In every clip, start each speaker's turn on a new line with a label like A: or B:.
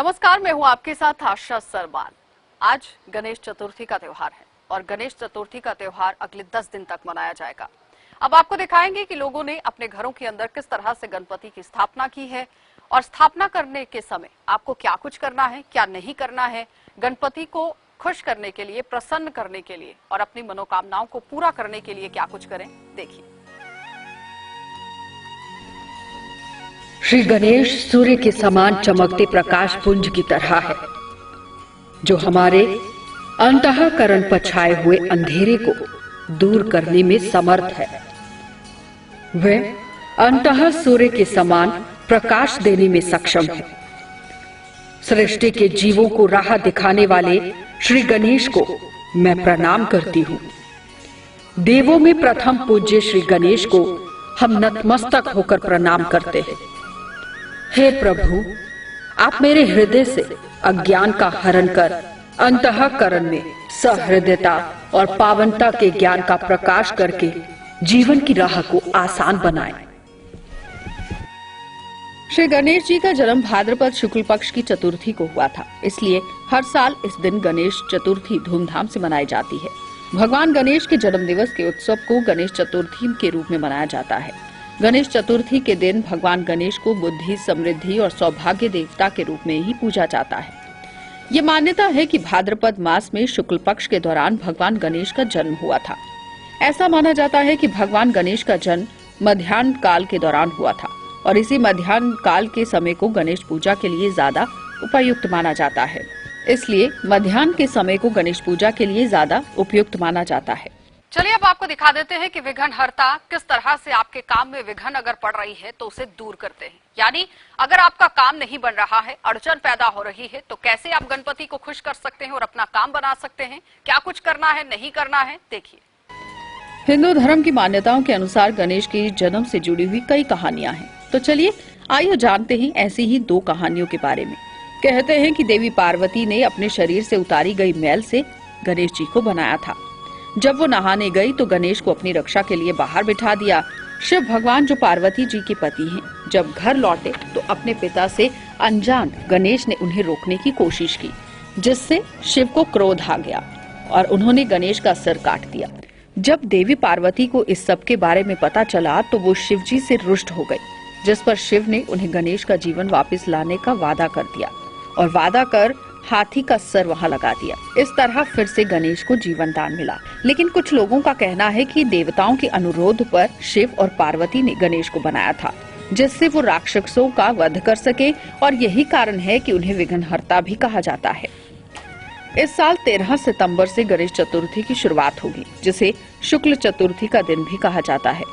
A: नमस्कार, मैं हूं आपके साथ आशा सरबान। आज गणेश चतुर्थी का त्योहार है और गणेश चतुर्थी का त्योहार अगले 10 दिन तक मनाया जाएगा। अब आपको दिखाएंगे कि लोगों ने अपने घरों के अंदर किस तरह से गणपति की स्थापना की है और स्थापना करने के समय आपको क्या कुछ करना है, क्या नहीं करना है, गणपति को खुश करने के लिए, प्रसन्न करने के लिए और अपनी मनोकामनाओं को पूरा करने के लिए क्या कुछ करें, देखिए।
B: श्री गणेश सूर्य के समान चमकते प्रकाश पुंज की तरह है, जो हमारे अंतःकरण पर छाए हुए अंधेरे को दूर करने में समर्थ है। वह अंतः सूर्य के समान प्रकाश देने में सक्षम है। सृष्टि के जीवों को राह दिखाने वाले श्री गणेश को मैं प्रणाम करती हूँ। देवों में प्रथम पूज्य श्री गणेश को हम नतमस्तक होकर प्रणाम करते हैं। हे प्रभु, आप मेरे हृदय से अज्ञान का हरण कर अंतःकरण में सहृदयता और पावनता के ज्ञान का प्रकाश करके जीवन की राह को आसान बनाएं।
A: श्री गणेश जी का जन्म भाद्रपद शुक्ल पक्ष की चतुर्थी को हुआ था, इसलिए हर साल इस दिन गणेश चतुर्थी धूमधाम से मनाई जाती है। भगवान गणेश के जन्म दिवस के उत्सव को गणेश चतुर्थी के रूप में मनाया जाता है। गणेश चतुर्थी के दिन भगवान गणेश को बुद्धि, समृद्धि और सौभाग्य देवता के रूप में ही पूजा जाता है। ये मान्यता है कि भाद्रपद मास में शुक्ल पक्ष के दौरान भगवान गणेश का जन्म हुआ था। ऐसा माना जाता है कि भगवान गणेश का जन्म मध्याह्न काल के दौरान हुआ था और इसी मध्याह्न काल के समय को गणेश पूजा के लिए ज्यादा उपयुक्त माना जाता है। इसलिए मध्याह्न के समय को गणेश पूजा के लिए ज्यादा उपयुक्त माना जाता है। चलिए अब आपको दिखा देते हैं कि विघ्न हर्ता किस तरह से आपके काम में विघ्न अगर पड़ रही है तो उसे दूर करते हैं। यानी अगर आपका काम नहीं बन रहा है, अड़चन पैदा हो रही है, तो कैसे आप गणपति को खुश कर सकते हैं और अपना काम बना सकते हैं, क्या कुछ करना है, नहीं करना है, देखिए। हिंदू धर्म की मान्यताओं के अनुसार गणेश के जन्म से जुड़ी हुई कई कहानियां हैं, तो चलिए आइए जानते हैं ऐसी ही 2 कहानियों के बारे में। कहते हैं कि देवी पार्वती ने अपने शरीर से उतारी गई मैल से गणेश जी को बनाया था। जब वो नहाने गई तो गणेश को अपनी रक्षा के लिए बाहर बिठा दिया। शिव भगवान, जो पार्वती जी के पति हैं, जब घर लौटे तो अपने पिता से अनजान गणेश ने उन्हें रोकने की कोशिश की, जिससे शिव को क्रोध आ गया और उन्होंने गणेश का सिर काट दिया। जब देवी पार्वती को इस सब के बारे में पता चला तो वो शिव जी से रुष्ट हो गई, जिस पर शिव ने उन्हें गणेश का जीवन वापस लाने का वादा कर दिया और वादा कर हाथी का सर वहां लगा दिया। इस तरह फिर से गणेश को जीवन दान मिला। लेकिन कुछ लोगों का कहना है कि देवताओं के अनुरोध पर शिव और पार्वती ने गणेश को बनाया था, जिससे वो राक्षसों का वध कर सके, और यही कारण है कि उन्हें विघ्नहर्ता भी कहा जाता है। इस साल 13 सितंबर से गणेश चतुर्थी की शुरुआत होगी, जिसे शुक्ल चतुर्थी का दिन भी कहा जाता है,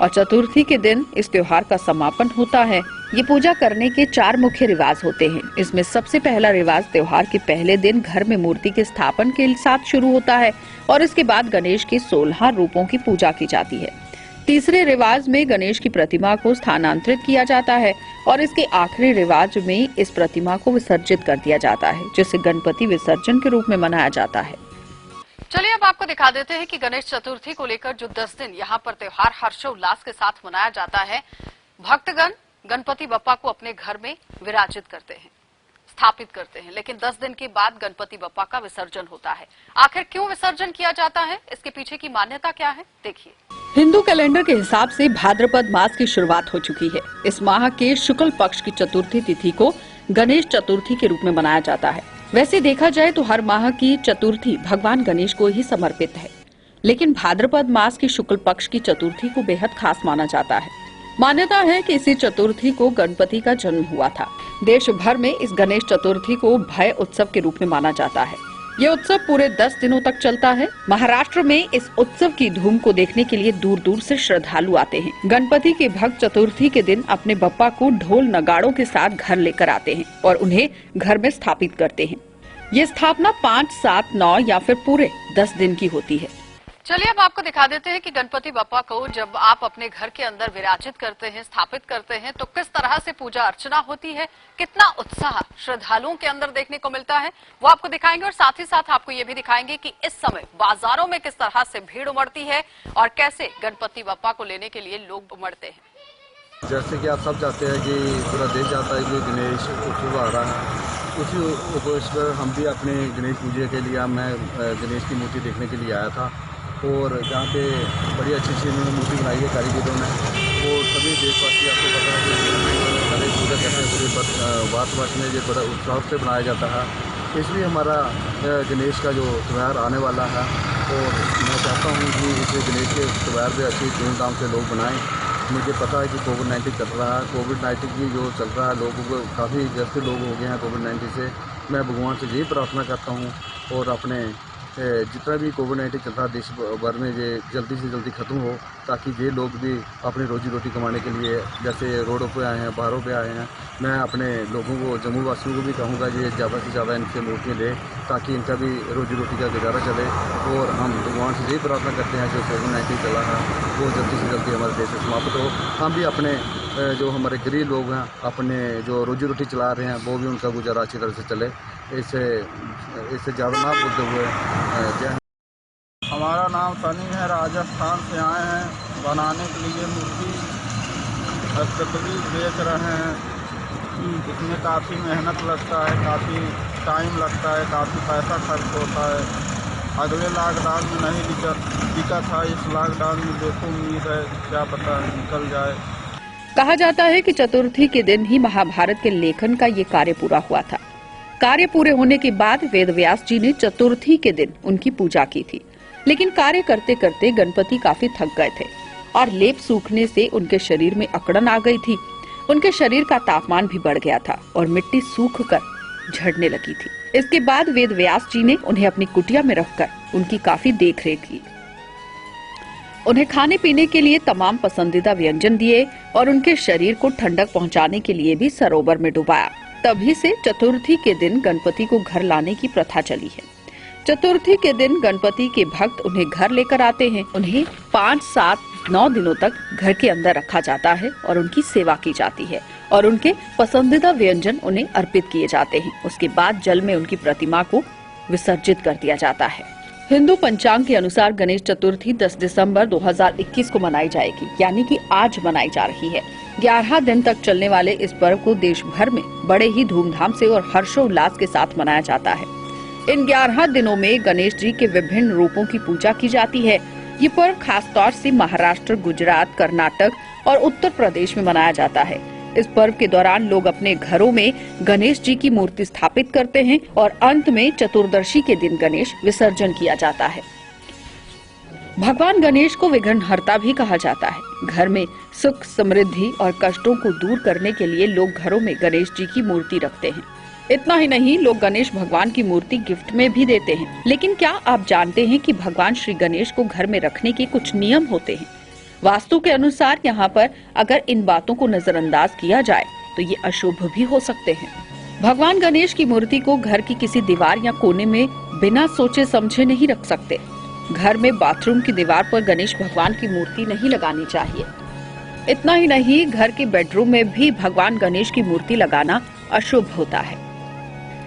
A: और चतुर्थी के दिन इस त्योहार का समापन होता है। ये पूजा करने के 4 मुख्य रिवाज होते हैं। इसमें सबसे पहला रिवाज त्योहार के पहले दिन घर में मूर्ति के स्थापन के साथ शुरू होता है और इसके बाद गणेश के 16 रूपों की पूजा की जाती है। तीसरे रिवाज में गणेश की प्रतिमा को स्थानांतरित किया जाता है और इसके आखिरी रिवाज में इस प्रतिमा को विसर्जित कर दिया जाता है, जिसे गणपति विसर्जन के रूप में मनाया जाता है। चलिए अब आपको दिखा देते हैं कि गणेश चतुर्थी को लेकर जो 10 दिन यहाँ पर त्योहार हर्षोल्लास के साथ मनाया जाता है। भक्तगण गणपति बप्पा को अपने घर में विराजित करते हैं, स्थापित करते हैं, लेकिन 10 दिन के बाद गणपति बप्पा का विसर्जन होता है। आखिर क्यों विसर्जन किया जाता है, इसके पीछे की मान्यता क्या है, देखिए। हिंदू कैलेंडर के हिसाब से भाद्रपद मास की शुरुआत हो चुकी है। इस माह के शुक्ल पक्ष की चतुर्थी तिथि को गणेश चतुर्थी के रूप में मनाया जाता है। वैसे देखा जाए तो हर माह की चतुर्थी भगवान गणेश को ही समर्पित है, लेकिन भाद्रपद मास की शुक्ल पक्ष की चतुर्थी को बेहद खास माना जाता है। मान्यता है कि इसी चतुर्थी को गणपति का जन्म हुआ था। देश भर में इस गणेश चतुर्थी को भय उत्सव के रूप में माना जाता है। ये उत्सव पूरे 10 दिनों तक चलता है। महाराष्ट्र में इस उत्सव की धूम को देखने के लिए दूर दूर से श्रद्धालु आते हैं। गणपति के भक्त चतुर्थी के दिन अपने बप्पा को ढोल नगाड़ों के साथ घर लेकर आते हैं और उन्हें घर में स्थापित करते हैं। ये स्थापना 5, 7, 9 या फिर पूरे 10 दिन की होती है। चलिए अब आपको दिखा देते हैं कि गणपति बप्पा को जब आप अपने घर के अंदर विराजित करते हैं, स्थापित करते हैं, तो किस तरह से पूजा अर्चना होती है, कितना उत्साह श्रद्धालुओं के अंदर देखने को मिलता है, वो आपको दिखाएंगे। और साथ ही साथ आपको ये भी दिखाएंगे कि इस समय बाजारों में किस तरह से भीड़ उमड़ती है और कैसे गणपति बप्पा को लेने के लिए लोग उमड़ते हैं।
C: जैसे कि आप सब जानते हैं कि पूरा देश जानता है कि गणेश उत्सव आ रहा है, उसी उपलक्ष्य पर हम भी अपने गणेश पूजा के लिए मैं गणेश की मूर्ति देखने के लिए आया था। और जहाँ पे बड़ी अच्छी इन्होंने मूर्ति बनाई है कारीगरों ने, और सभी देशवासी आपको पता है कि गणेश पूजा करते हैं पूरे भारतवर्ष में ये बड़ा उत्साह से बनाया जाता है। इसलिए हमारा गणेश का जो त्यौहार आने वाला है, और मैं चाहता हूँ कि इस गणेश के त्यौहार पर अच्छी धूमधाम से लोग बनाएं। मुझे पता है कि कोविड-19 चल रहा है, कोविड-19 की जो चल रहा है, लोगों को काफ़ी ग्रस्त लोग हो गए हैं कोविड-19 से। मैं भगवान से यही प्रार्थना करता हूँ और अपने जितना भी कोविड-19 चल रहा है देश भर में, ये जल्दी से जल्दी ख़त्म हो, ताकि ये लोग भी अपनी रोजी रोटी कमाने के लिए जैसे रोडों पे आए हैं, बाहरों पे आए हैं। मैं अपने लोगों को, जम्मू वासियों को भी कहूँगा ये ज़्यादा से ज़्यादा इनसे मूर्तियाँ लें, ताकि इनका भी रोजी रोटी का गुजारा चले। और हम भगवान से यही प्रार्थना करते हैं जो कोविड-19 चला है वो जल्दी से जल्दी हमारे देश से समाप्त हो। हम भी अपने जो हमारे गरीब लोग हैं, अपने जो रोजी रोटी चला रहे हैं, वो भी उनका गुजारा अच्छी तरह से चले। इससे ज़्यादा ना बोलते हुए जय।
D: हमारा नाम सनी है, राजस्थान से आए हैं बनाने के लिए मूर्ति। कटरी बेच रहे हैं। इसमें काफ़ी मेहनत लगता है, काफ़ी टाइम लगता है, काफ़ी पैसा खर्च होता है। अगले लॉकडाउन में नहीं बिका था, इस लॉकडाउन में देखो उम्मीद है क्या पता निकल जाए।
A: कहा जाता है कि चतुर्थी के दिन ही महाभारत के लेखन का ये कार्य पूरा हुआ था। कार्य पूरे होने के बाद वेद व्यास जी ने चतुर्थी के दिन उनकी पूजा की थी, लेकिन कार्य करते करते गणपति काफी थक गए थे और लेप सूखने से उनके शरीर में अकड़न आ गई थी। उनके शरीर का तापमान भी बढ़ गया था और मिट्टी सूख कर झड़ने लगी थी। इसके बाद वेद व्यास जी ने उन्हें अपनी कुटिया में रखकर उनकी काफी देखरेख की। उन्हें खाने पीने के लिए तमाम पसंदीदा व्यंजन दिए और उनके शरीर को ठंडक पहुंचाने के लिए भी सरोवर में डुबाया। तभी से चतुर्थी के दिन गणपति को घर लाने की प्रथा चली है। चतुर्थी के दिन गणपति के भक्त उन्हें घर लेकर आते हैं। उन्हें 5, 7, 9 दिनों तक घर के अंदर रखा जाता है और उनकी सेवा की जाती है और उनके पसंदीदा व्यंजन उन्हें अर्पित किए जाते हैं। उसके बाद जल में उनकी प्रतिमा को विसर्जित कर दिया जाता है। हिंदू पंचांग के अनुसार गणेश चतुर्थी 10 दिसंबर 2021 को मनाई जाएगी, यानी कि आज मनाई जा रही है। 11 दिन तक चलने वाले इस पर्व को देश भर में बड़े ही धूमधाम से और हर्षोल्लास के साथ मनाया जाता है। इन 11 दिनों में गणेश जी के विभिन्न रूपों की पूजा की जाती है। ये पर्व खास तौर से महाराष्ट्र, गुजरात, कर्नाटक और उत्तर प्रदेश में मनाया जाता है। इस पर्व के दौरान लोग अपने घरों में गणेश जी की मूर्ति स्थापित करते हैं और अंत में चतुर्दशी के दिन गणेश विसर्जन किया जाता है। भगवान गणेश को विघ्नहर्ता भी कहा जाता है। घर में सुख, समृद्धि और कष्टों को दूर करने के लिए लोग घरों में गणेश जी की मूर्ति रखते हैं। इतना ही नहीं, लोग गणेश भगवान की मूर्ति गिफ्ट में भी देते हैं। लेकिन क्या आप जानते हैं कि भगवान श्री गणेश को घर में रखने के कुछ नियम होते हैं? वास्तु के अनुसार यहाँ पर अगर इन बातों को नजरअंदाज किया जाए तो ये अशुभ भी हो सकते हैं। भगवान गणेश की मूर्ति को घर की किसी दीवार या कोने में बिना सोचे समझे नहीं रख सकते। घर में बाथरूम की दीवार पर गणेश भगवान की मूर्ति नहीं लगानी चाहिए। इतना ही नहीं, घर के बेडरूम में भी भगवान गणेश की मूर्ति लगाना अशुभ होता है।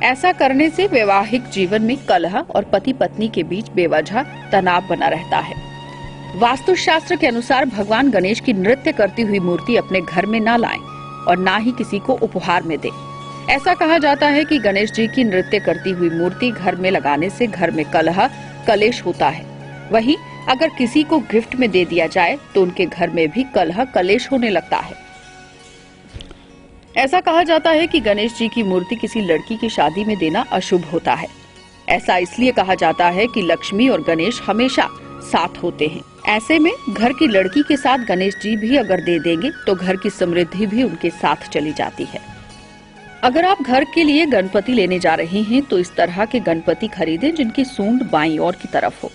A: ऐसा करने से वैवाहिक जीवन में कलह और पति पत्नी के बीच बेवजह तनाव बना रहता है। वास्तुशास्त्र के अनुसार भगवान गणेश की नृत्य करती हुई मूर्ति अपने घर में न लाएं और ना ही किसी को उपहार में दें। ऐसा कहा जाता है कि गणेश जी की नृत्य करती हुई मूर्ति घर में लगाने से घर में कलह, कलेश होता है। वहीं अगर किसी को गिफ्ट में दे दिया जाए तो उनके घर में भी कलह, कलेश होने लगता है। ऐसा कहा जाता है कि गणेश जी की मूर्ति किसी लड़की की शादी में देना अशुभ होता है। ऐसा इसलिए कहा जाता है कि लक्ष्मी और गणेश हमेशा साथ होते हैं। ऐसे में घर की लड़की के साथ गणेश जी भी अगर दे देंगे तो घर की समृद्धि भी उनके साथ चली जाती है। अगर आप घर के लिए गणपति लेने जा रहे हैं तो इस तरह के गणपति खरीदें जिनकी सूंड बाईं ओर की तरफ हो।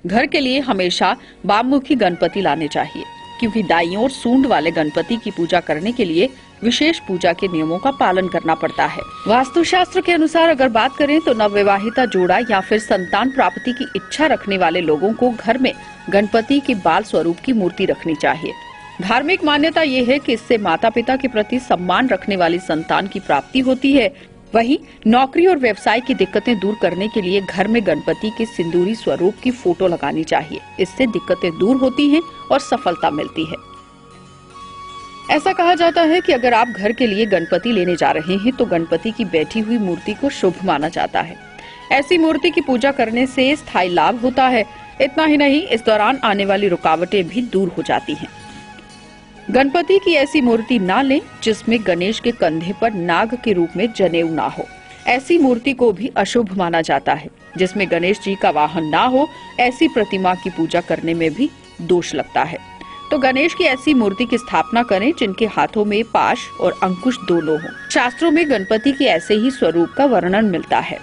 A: घर के लिए हमेशा वाममुखी गणपति लाने चाहिए, क्योंकि दाईं ओर सूंड वाले गणपति की पूजा करने के लिए विशेष पूजा के नियमों का पालन करना पड़ता है। वास्तुशास्त्र के अनुसार अगर बात करें तो नवविवाहिता जोड़ा या फिर संतान प्राप्ति की इच्छा रखने वाले लोगों को घर में गणपति के बाल स्वरूप की मूर्ति रखनी चाहिए। धार्मिक मान्यता ये है कि इससे माता पिता के प्रति सम्मान रखने वाली संतान की प्राप्ति होती है। वहीं नौकरी और व्यवसाय की दिक्कतें दूर करने के लिए घर में गणपति के सिंदूरी स्वरूप की फोटो लगानी चाहिए। इससे दिक्कतें दूर होती हैं और सफलता मिलती है। ऐसा कहा जाता है कि अगर आप घर के लिए गणपति लेने जा रहे हैं तो गणपति की बैठी हुई मूर्ति को शुभ माना जाता है। ऐसी मूर्ति की पूजा करने से स्थायी लाभ होता है। इतना ही नहीं, इस दौरान आने वाली रुकावटें भी दूर हो जाती हैं। गणपति की ऐसी मूर्ति ना लें जिसमें गणेश के कंधे पर नाग के रूप में जनेऊ ना हो। ऐसी मूर्ति को भी अशुभ माना जाता है। जिसमें गणेश जी का वाहन ना हो, ऐसी प्रतिमा की पूजा करने में भी दोष लगता है। तो गणेश की ऐसी मूर्ति की स्थापना करें जिनके हाथों में पाश और अंकुश दोनों हो। शास्त्रों में गणपति के ऐसे ही स्वरूप का वर्णन मिलता है।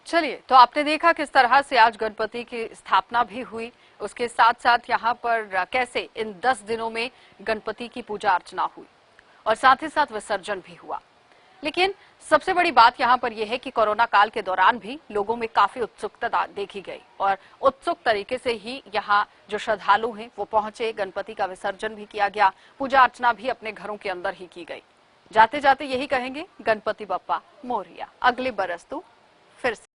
B: चलिए, तो आपने देखा किस तरह से आज गणपति की स्थापना भी हुई, उसके साथ साथ यहाँ पर कैसे इन 10 दिनों में गणपति की पूजा अर्चना हुई और साथ ही साथ विसर्जन भी हुआ। लेकिन सबसे बड़ी बात यहाँ पर यह है कि कोरोना काल के दौरान भी लोगों में काफी उत्सुकता देखी गई और उत्सुक तरीके से ही यहाँ जो श्रद्धालु हैं वो पहुंचे। गणपति का विसर्जन भी किया गया, पूजा अर्चना भी अपने घरों के अंदर ही की गई। जाते जाते यही कहेंगे, गणपति बप्पा मोरिया, अगले बरस तो फिर से।